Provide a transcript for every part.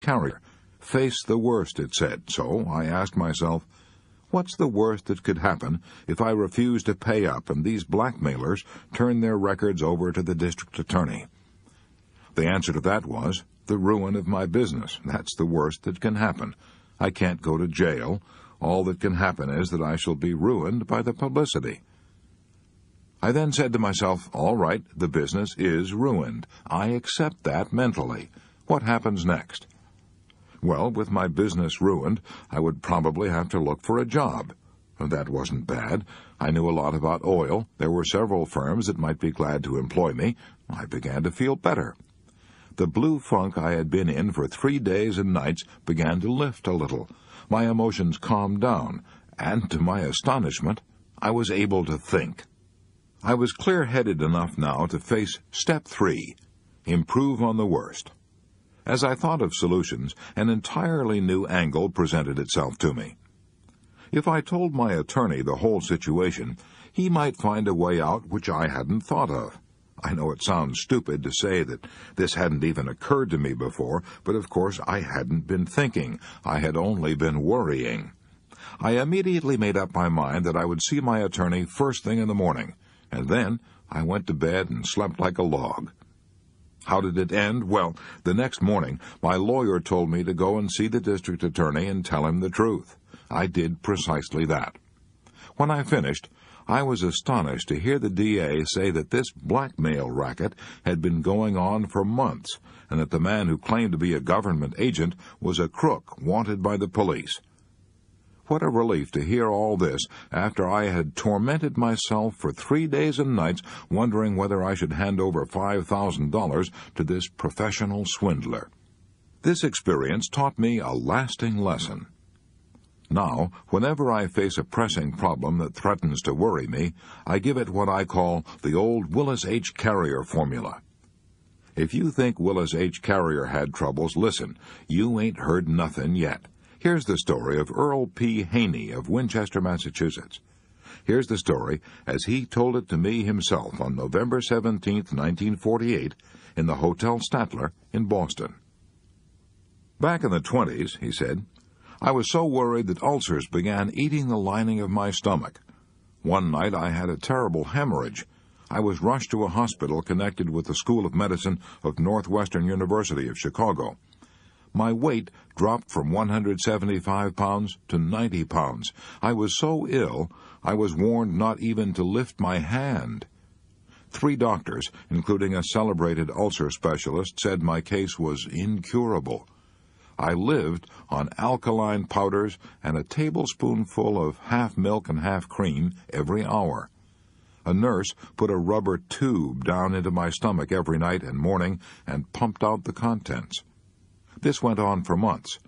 carrier. Face the worst, it said. So I asked myself, what's the worst that could happen if I refuse to pay up and these blackmailers turn their records over to the district attorney? The answer to that was the ruin of my business. That's the worst that can happen. I can't go to jail. All that can happen is that I shall be ruined by the publicity. I then said to myself, all right, the business is ruined. I accept that mentally. What happens next? Well, with my business ruined, I would probably have to look for a job. That wasn't bad. I knew a lot about oil. There were several firms that might be glad to employ me. I began to feel better. The blue funk I had been in for 3 days and nights began to lift a little. My emotions calmed down, and to my astonishment, I was able to think. I was clear-headed enough now to face step 3, improve on the worst. As I thought of solutions, an entirely new angle presented itself to me. If I told my attorney the whole situation, he might find a way out which I hadn't thought of. I know it sounds stupid to say that this hadn't even occurred to me before, but of course I hadn't been thinking. I had only been worrying. I immediately made up my mind that I would see my attorney first thing in the morning, and then I went to bed and slept like a log. How did it end? Well, the next morning, my lawyer told me to go and see the district attorney and tell him the truth. I did precisely that. When I finished, I was astonished to hear the DA say that this blackmail racket had been going on for months, and that the man who claimed to be a government agent was a crook wanted by the police. What a relief to hear all this after I had tormented myself for 3 days and nights wondering whether I should hand over $5,000 to this professional swindler. This experience taught me a lasting lesson. Now, whenever I face a pressing problem that threatens to worry me, I give it what I call the old Willis H. Carrier formula. If you think Willis H. Carrier had troubles, listen, you ain't heard nothing yet. Here's the story of Earl P. Haney of Winchester, Massachusetts. Here's the story as he told it to me himself on November 17, 1948, in the Hotel Statler in Boston. Back in the 20s, he said, I was so worried that ulcers began eating the lining of my stomach. One night I had a terrible hemorrhage. I was rushed to a hospital connected with the School of Medicine of Northwestern University of Chicago. My weight dropped from 175 pounds to 90 pounds. I was so ill, I was warned not even to lift my hand. 3 doctors, including a celebrated ulcer specialist, said my case was incurable. I lived on alkaline powders and a tablespoonful of half milk and half cream every hour. A nurse put a rubber tube down into my stomach every night and morning and pumped out the contents. This went on for months.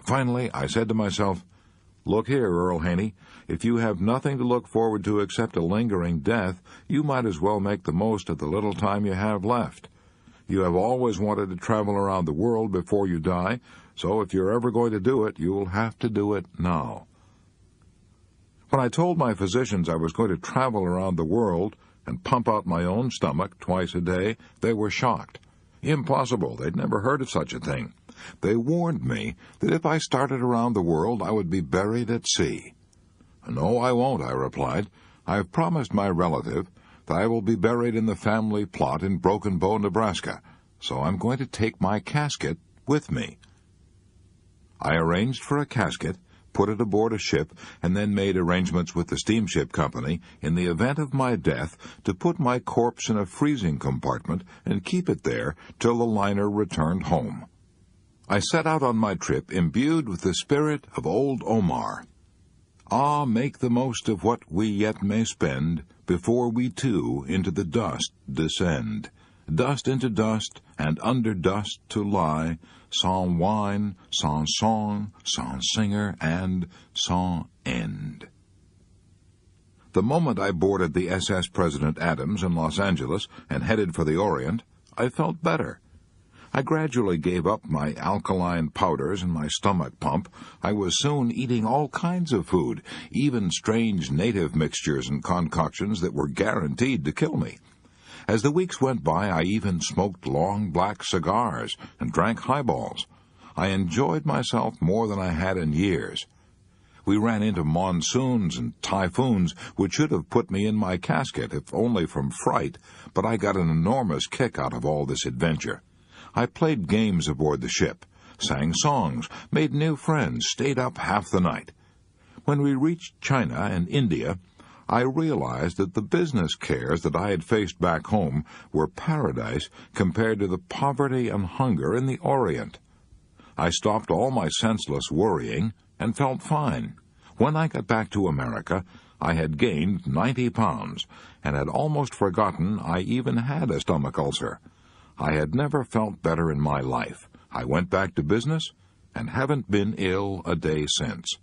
Finally, I said to myself, look here, Earl Haney, if you have nothing to look forward to except a lingering death, you might as well make the most of the little time you have left. You have always wanted to travel around the world before you die, so if you're ever going to do it, you'll have to do it now. When I told my physicians I was going to travel around the world and pump out my own stomach twice a day, they were shocked. Impossible. They'd never heard of such a thing. They warned me that if I started around the world, I would be buried at sea. No, I won't, I replied. I've promised my relative that I will be buried in the family plot in Broken Bow, Nebraska, so I'm going to take my casket with me. I arranged for a casket, put it aboard a ship, and then made arrangements with the steamship company in the event of my death to put my corpse in a freezing compartment and keep it there till the liner returned home. I set out on my trip imbued with the spirit of old Omar. Ah, make the most of what we yet may spend, before we too into the dust descend. Dust into dust, and under dust to lie, sans wine, sans song, sans singer, and sans end. The moment I boarded the SS President Adams in Los Angeles and headed for the Orient, I felt better. I gradually gave up my alkaline powders and my stomach pump. I was soon eating all kinds of food, even strange native mixtures and concoctions that were guaranteed to kill me. As the weeks went by, I even smoked long black cigars and drank highballs. I enjoyed myself more than I had in years. We ran into monsoons and typhoons which should have put me in my casket, if only from fright, but I got an enormous kick out of all this adventure. I played games aboard the ship, sang songs, made new friends, stayed up half the night. When we reached China and India, I realized that the business cares that I had faced back home were paradise compared to the poverty and hunger in the Orient. I stopped all my senseless worrying and felt fine. When I got back to America, I had gained 90 pounds and had almost forgotten I even had a stomach ulcer. I had never felt better in my life. I went back to business and haven't been ill a day since.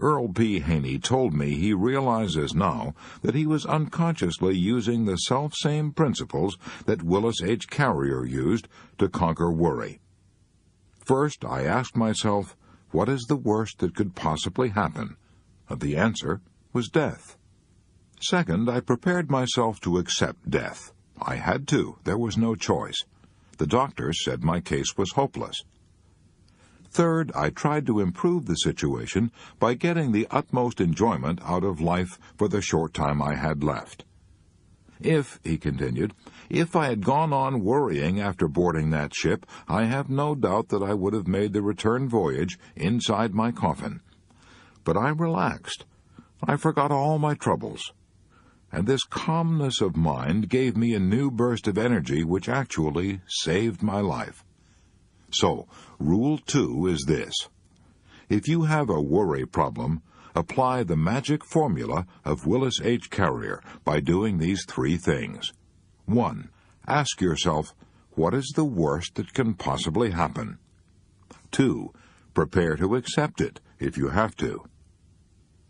Earl P. Haney told me he realizes now that he was unconsciously using the self-same principles that Willis H. Carrier used to conquer worry. First, I asked myself, what is the worst that could possibly happen? The answer was death. Second, I prepared myself to accept death. I had to. There was no choice. The doctors said my case was hopeless. Third, I tried to improve the situation by getting the utmost enjoyment out of life for the short time I had left. If, he continued, if I had gone on worrying after boarding that ship, I have no doubt that I would have made the return voyage inside my coffin. But I relaxed. I forgot all my troubles. And this calmness of mind gave me a new burst of energy which actually saved my life. So, Rule 2 is this. If you have a worry problem, apply the magic formula of Willis H. Carrier by doing these three things. 1. Ask yourself, what is the worst that can possibly happen? 2. Prepare to accept it if you have to.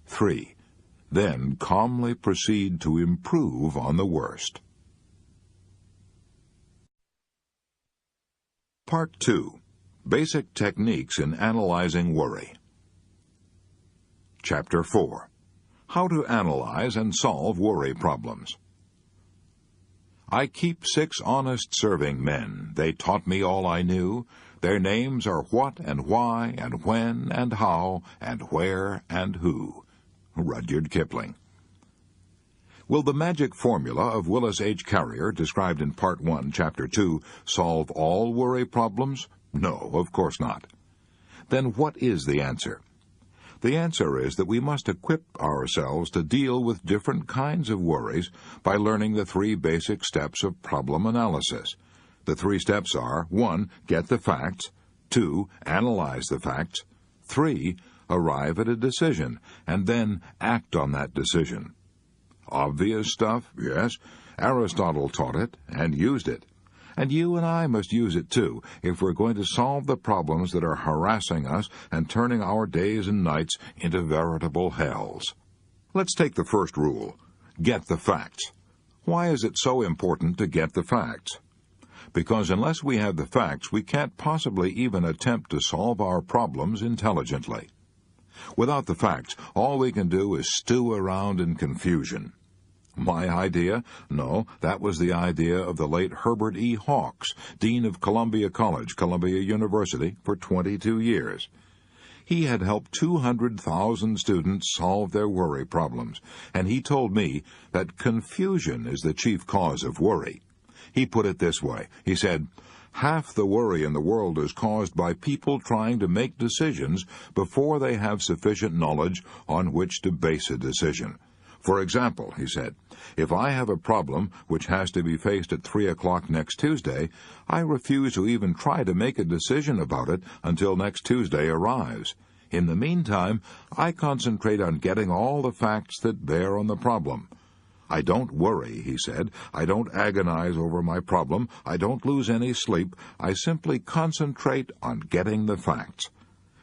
3. Then calmly proceed to improve on the worst. Part 2. Basic Techniques in Analyzing Worry. Chapter 4. How to Analyze and Solve Worry Problems. I keep 6 honest serving men. They taught me all I knew. Their names are what and why and when and how and where and who. Rudyard Kipling. Will the magic formula of Willis H. Carrier, described in Part 1, Chapter 2, solve all worry problems? No, of course not. Then what is the answer? The answer is that we must equip ourselves to deal with different kinds of worries by learning the 3 basic steps of problem analysis. The 3 steps are, 1. Get the facts, 2. Analyze the facts, 3. Arrive at a decision, and then act on that decision. Obvious stuff, yes. Aristotle taught it and used it. And you and I must use it too, if we're going to solve the problems that are harassing us and turning our days and nights into veritable hells. Let's take the first rule. Get the facts. Why is it so important to get the facts? Because unless we have the facts, we can't possibly even attempt to solve our problems intelligently. Without the facts, all we can do is stew around in confusion. My idea? No, that was the idea of the late Herbert E. Hawks, Dean of Columbia College, Columbia University, for 22 years. He had helped 200,000 students solve their worry problems, and he told me that confusion is the chief cause of worry. He put it this way. He said, half the worry in the world is caused by people trying to make decisions before they have sufficient knowledge on which to base a decision. For example, he said, if I have a problem which has to be faced at 3 o'clock next Tuesday, I refuse to even try to make a decision about it until next Tuesday arrives. In the meantime, I concentrate on getting all the facts that bear on the problem. I don't worry, he said. I don't agonize over my problem. I don't lose any sleep. I simply concentrate on getting the facts.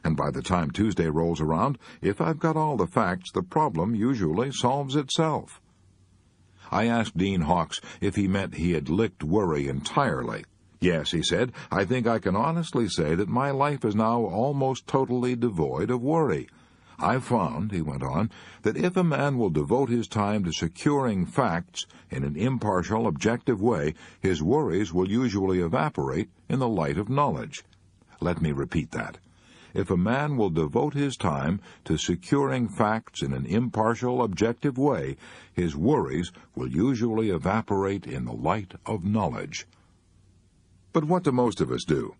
And by the time Tuesday rolls around, if I've got all the facts, the problem usually solves itself. I asked Dean Hawks if he meant he had licked worry entirely. Yes, he said, I think I can honestly say that my life is now almost totally devoid of worry. I've found, he went on, that if a man will devote his time to securing facts in an impartial, objective way, his worries will usually evaporate in the light of knowledge. Let me repeat that. If a man will devote his time to securing facts in an impartial, objective way, his worries will usually evaporate in the light of knowledge. But what do most of us do?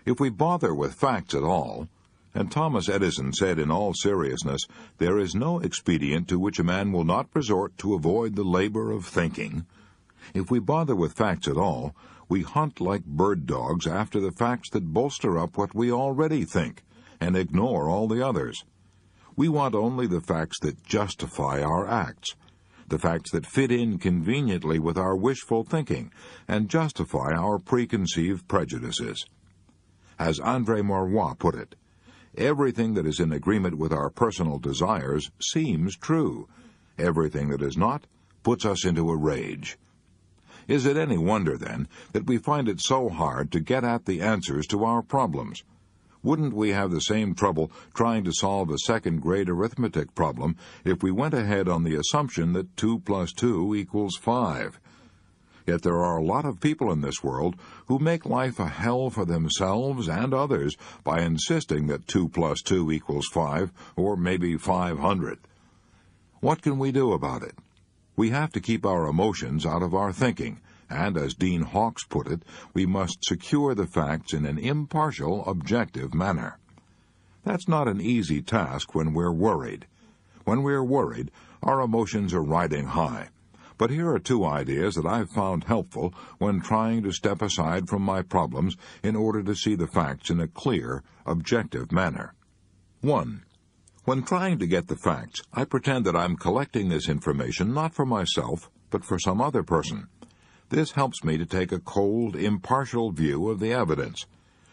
If we bother with facts at all, and Thomas Edison said in all seriousness, there is no expedient to which a man will not resort to avoid the labor of thinking. If we bother with facts at all, we hunt like bird dogs after the facts that bolster up what we already think, and ignore all the others. We want only the facts that justify our acts, the facts that fit in conveniently with our wishful thinking, and justify our preconceived prejudices. As André Maurois put it, everything that is in agreement with our personal desires seems true. Everything that is not puts us into a rage. Is it any wonder, then, that we find it so hard to get at the answers to our problems? Wouldn't we have the same trouble trying to solve a second-grade arithmetic problem if we went ahead on the assumption that 2 plus 2 equals 5? Yet there are a lot of people in this world who make life a hell for themselves and others by insisting that 2 plus 2 equals 5, or maybe 500. What can we do about it? We have to keep our emotions out of our thinking, and as Dean Hawkes put it, we must secure the facts in an impartial, objective manner. That's not an easy task when we're worried. When we're worried, our emotions are riding high. But here are 2 ideas that I've found helpful when trying to step aside from my problems in order to see the facts in a clear, objective manner. 1. When trying to get the facts, I pretend that I'm collecting this information not for myself, but for some other person. This helps me to take a cold, impartial view of the evidence.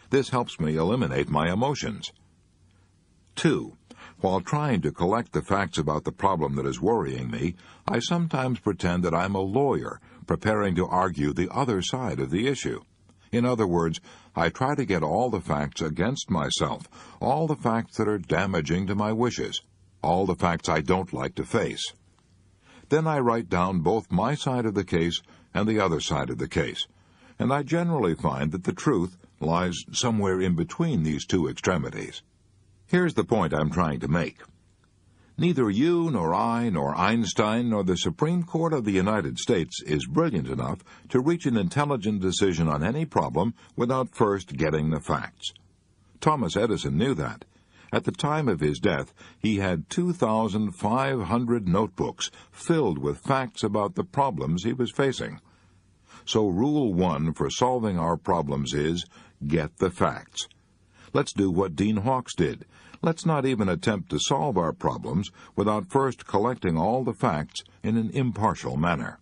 This helps me eliminate my emotions. 2. While trying to collect the facts about the problem that is worrying me, I sometimes pretend that I'm a lawyer preparing to argue the other side of the issue. In other words, I try to get all the facts against myself, all the facts that are damaging to my wishes, all the facts I don't like to face. Then I write down both my side of the case and the other side of the case, and I generally find that the truth lies somewhere in between these 2 extremities. Here's the point I'm trying to make. Neither you, nor I, nor Einstein, nor the Supreme Court of the United States is brilliant enough to reach an intelligent decision on any problem without first getting the facts. Thomas Edison knew that. At the time of his death, he had 2,500 notebooks filled with facts about the problems he was facing. So Rule 1 for solving our problems is, get the facts. Let's do what Dean Hawkes did. Let's not even attempt to solve our problems without first collecting all the facts in an impartial manner.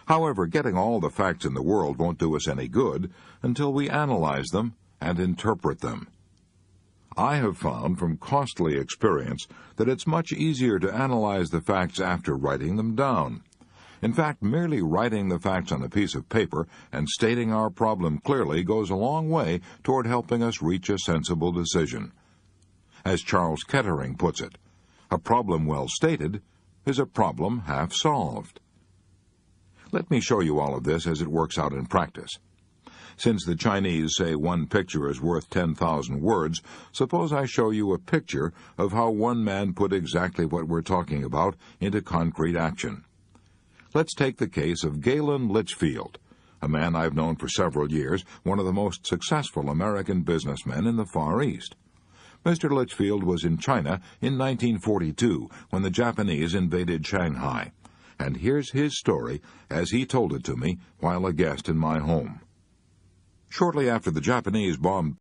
However, getting all the facts in the world won't do us any good until we analyze them and interpret them. I have found from costly experience that it's much easier to analyze the facts after writing them down. In fact, merely writing the facts on a piece of paper and stating our problem clearly goes a long way toward helping us reach a sensible decision. As Charles Kettering puts it, a problem well stated is a problem half solved. Let me show you all of this as it works out in practice. Since the Chinese say one picture is worth 10,000 words, suppose I show you a picture of how one man put exactly what we're talking about into concrete action. Let's take the case of Galen Litchfield, a man I've known for several years, one of the most successful American businessmen in the Far East. Mr. Litchfield was in China in 1942 when the Japanese invaded Shanghai, and here's his story as he told it to me while a guest in my home. Shortly after the Japanese bombed